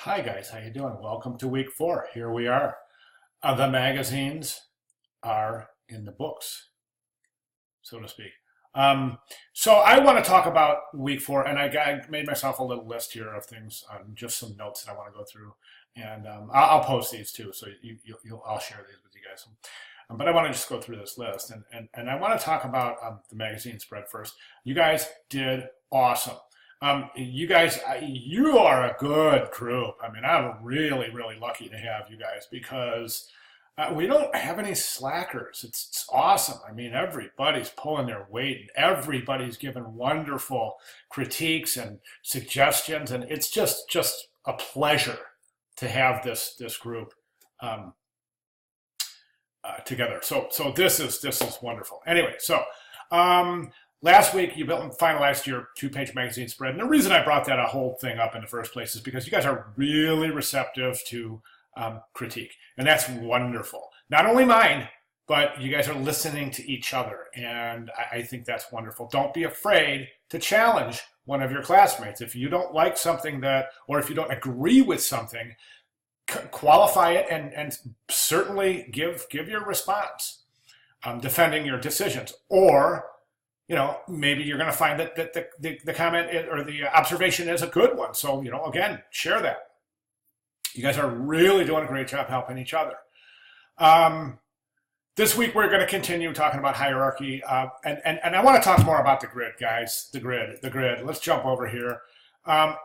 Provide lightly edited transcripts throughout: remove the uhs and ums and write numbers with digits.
Hi guys, how you doing? Welcome to week 4. Here we are. The magazines are in the books, so to speak. So I want to talk about week 4, and I made myself a little list here of things, just some notes that I want to go through, and I'll post these too, so I'll share these with you guys. But I want to just go through this list, and I want to talk about the magazine spread first. You guys did awesome. You guys, you are a good group. I mean, I'm really, really lucky to have you guys because we don't have any slackers. It's awesome. I mean, everybody's pulling their weight and everybody's giving wonderful critiques and suggestions, and it's just a pleasure to have this group um, together. So this is wonderful. Anyway, so. Um, Last week, you finalized your 2-page magazine spread. And the reason I brought that whole thing up in the first place is because you guys are really receptive to critique. And that's wonderful. Not only mine, but you guys are listening to each other. And I think that's wonderful. Don't be afraid to challenge one of your classmates. If you don't like something or if you don't agree with something, qualify it and certainly give your response, defending your decisions. Or maybe you're going to find that the comment or the observation is a good one. So, again, share that. You guys are really doing a great job helping each other. This week, we're going to continue talking about hierarchy. And I want to talk more about the grid, guys. The grid. Let's jump over here. I'm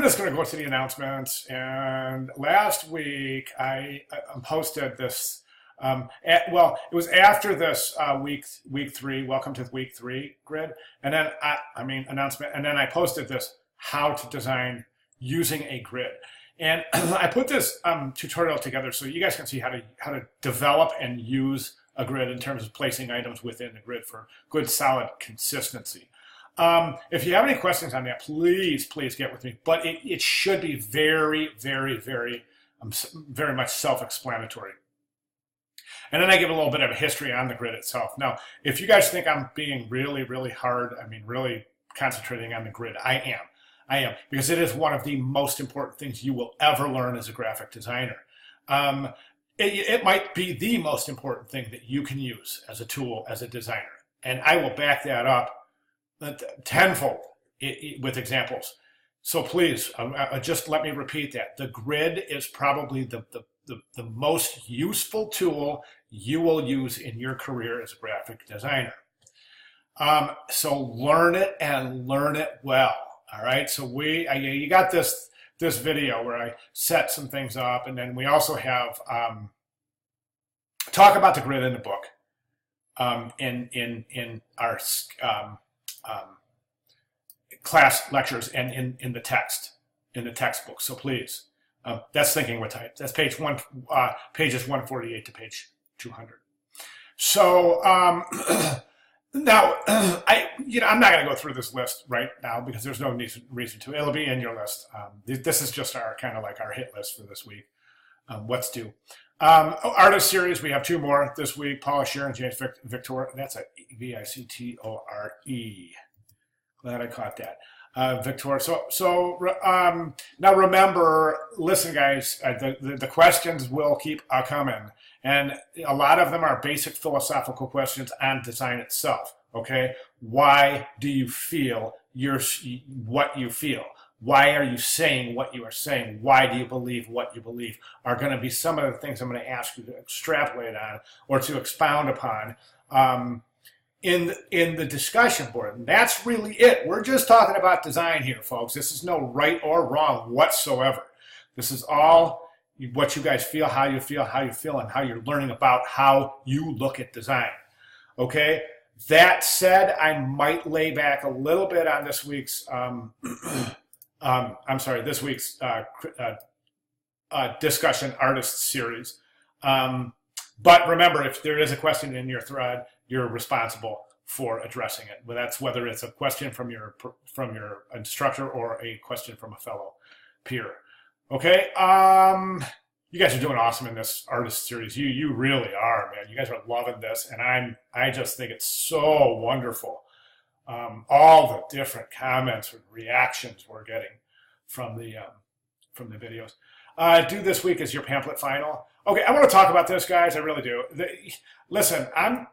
just going to go to the announcements. And last week, I posted this. It was after this week 3, welcome to week 3 grid, and then announcement, and then I posted this how to design using a grid, and I put this tutorial together so you guys can see how to develop and use a grid in terms of placing items within the grid for good solid consistency. If you have any questions on that, please get with me. But it should be very, very, very, very much self-explanatory. And then I give a little bit of a history on the grid itself. Now, if you guys think I'm being really, really hard, really concentrating on the grid, I am, because it is one of the most important things you will ever learn as a graphic designer. It might be the most important thing that you can use as a tool as a designer. And I will back that up tenfold with examples. So please, just let me repeat that. The grid is probably the most useful tool you will use in your career as a graphic designer. So learn it and learn it well. All right. So you got this video where I set some things up, and then we also have talk about the grid in the book in our class lectures and in the textbook. So please. That's thinking with type. That's pages 148 to page 200. So now I'm not going to go through this list right now because there's no reason to. It'll be in your list. This is just our kind of like our hit list for this week. What's due? Artist series. We have 2 more this week. Paula Scheer and James Victor. That's a Victore. Glad I caught that. Victor. So now remember, listen, guys, the questions will keep coming. And a lot of them are basic philosophical questions on design itself. Okay. Why do you feel what you feel? Why are you saying what you are saying? Why do you believe what you believe? Are going to be some of the things I'm going to ask you to extrapolate on or to expound upon. In the discussion board. And that's really it. We're just talking about design here, folks. This is no right or wrong whatsoever. This is all what you guys feel, how you feel, and how you're learning about how you look at design. Okay? That said, I might lay back a little bit on this week's discussion artist series. But remember, if there is a question in your thread, you're responsible for addressing it. That's whether it's a question from your instructor or a question from a fellow peer. Okay. You guys are doing awesome in this artist series. You really are, man. You guys are loving this, and I just think it's so wonderful. All the different comments and reactions we're getting from from the videos. Due this week is your pamphlet final. Okay, I want to talk about this, guys. I really do. Listen, I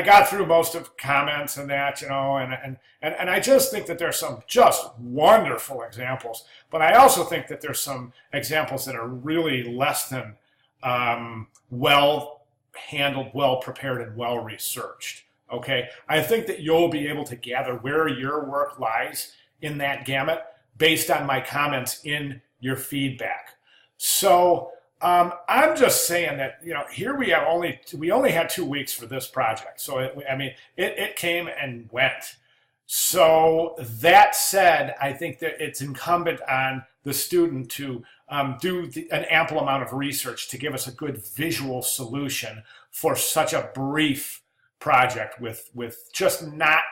got through most of comments and that, and I just think that there's some just wonderful examples, but I also think that there's some examples that are really less than well handled, well prepared, and well researched. Okay, I think that you'll be able to gather where your work lies in that gamut based on my comments in your feedback. So I'm just saying that, here we only had 2 weeks for this project. So it came and went. So that said, I think that it's incumbent on the student to do an ample amount of research to give us a good visual solution for such a brief project with just not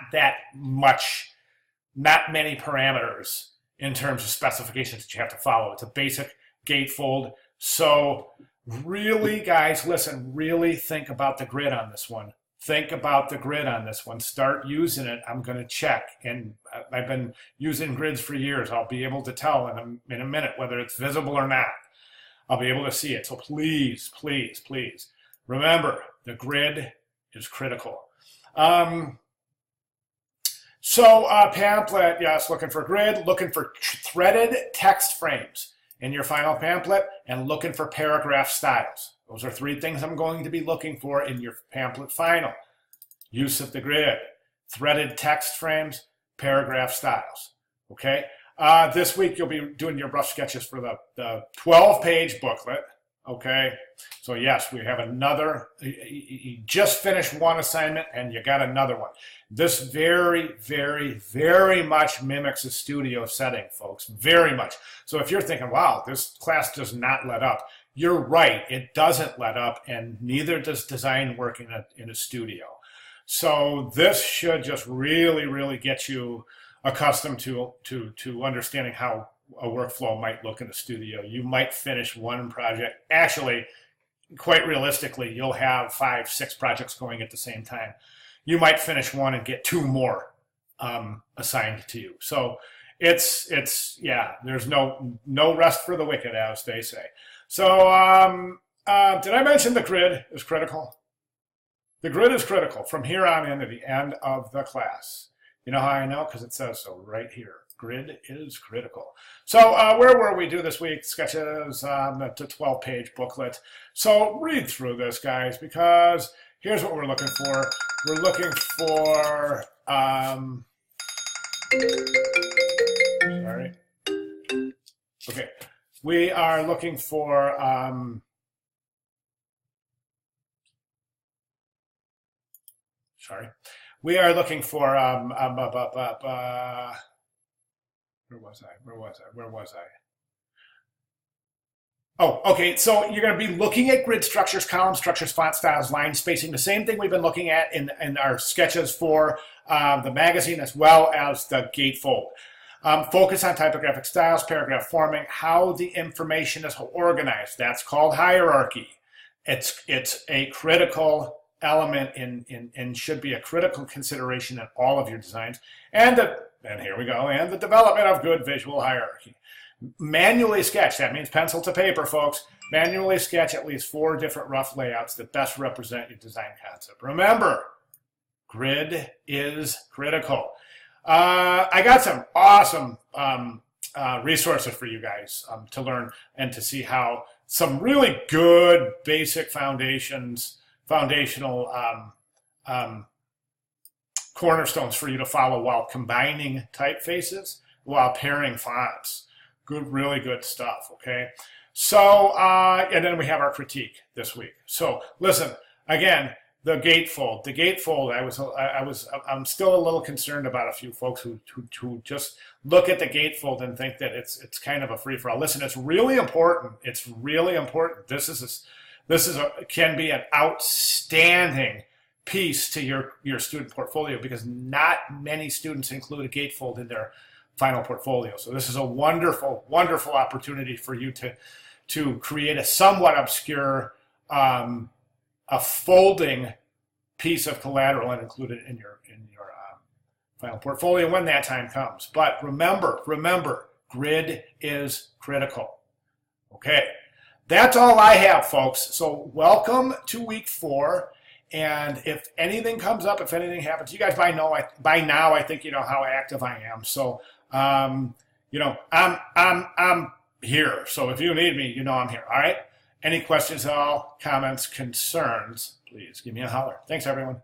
many parameters in terms of specifications that you have to follow. It's a basic gatefold. So really, guys, listen, really think about the grid on this one. Think about the grid on this one. Start using it. I'm going to check. And I've been using grids for years. I'll be able to tell in a minute whether it's visible or not. I'll be able to see it. So please, please, please, remember, the grid is critical. Pamphlet, yes, looking for grid, looking for threaded text frames in your final pamphlet, and looking for paragraph styles. Those are 3 things I'm going to be looking for in your pamphlet final. Use of the grid, threaded text frames, paragraph styles. Okay? This week you'll be doing your rough sketches for the 12-page booklet. Okay? So yes, we have another. You just finished one assignment and you got another one. This very, very, very much mimics a studio setting, folks. Very much. So if you're thinking, wow, this class does not let up, you're right. It doesn't let up, and neither does design work in a studio. So this should just really, really get you accustomed to understanding how a workflow might look in a studio. You might finish one project. Actually, quite realistically, you'll have 5, 6 projects going at the same time. You might finish one and get 2 more assigned to you. So it's there's no rest for the wicked, as they say. So did I mention the grid is critical? The grid is critical from here on into the end of the class. You know how I know? Because it says so right here. Grid is critical. So where were we do this week? Sketches, the 12-page booklet. So read through this, guys, because here's what we're looking for. We're looking for, sorry. Okay. We are looking for, sorry. We are looking for, where was I? Oh, okay. So you're going to be looking at grid structures, column structures, font styles, line spacing, the same thing we've been looking at in our sketches for the magazine as well as the gatefold. Focus on typographic styles, paragraph forming, how the information is organized. That's called hierarchy. It's a critical element and should be a critical consideration in all of your designs. And here we go, and the development of good visual hierarchy. Manually sketch, that means pencil to paper, folks. Manually sketch at least 4 different rough layouts that best represent your design concept. Remember, grid is critical. I got some awesome resources for you guys to learn and to see how some really good basic foundational cornerstones for you to follow while combining typefaces, while pairing fonts. Really good stuff, okay? So, and then we have our critique this week. So, listen, again, the gatefold. I'm still a little concerned about a few folks who just look at the gatefold and think that it's kind of a free-for-all. Listen, it's really important. It's really important. This can be an outstanding piece to your student portfolio because not many students include a gatefold in their final portfolio. So this is a wonderful, wonderful opportunity for you to create a somewhat obscure, a folding piece of collateral and include it in your final portfolio when that time comes. But remember, Grid is critical. Okay, that's all I have, folks. So welcome to week 4. And if anything comes up, if anything happens, you guys by now I think you know how active I am. So you know, I'm here. So if you need me, you know I'm here. All right. Any questions at all, comments, concerns, please give me a holler. Thanks, everyone.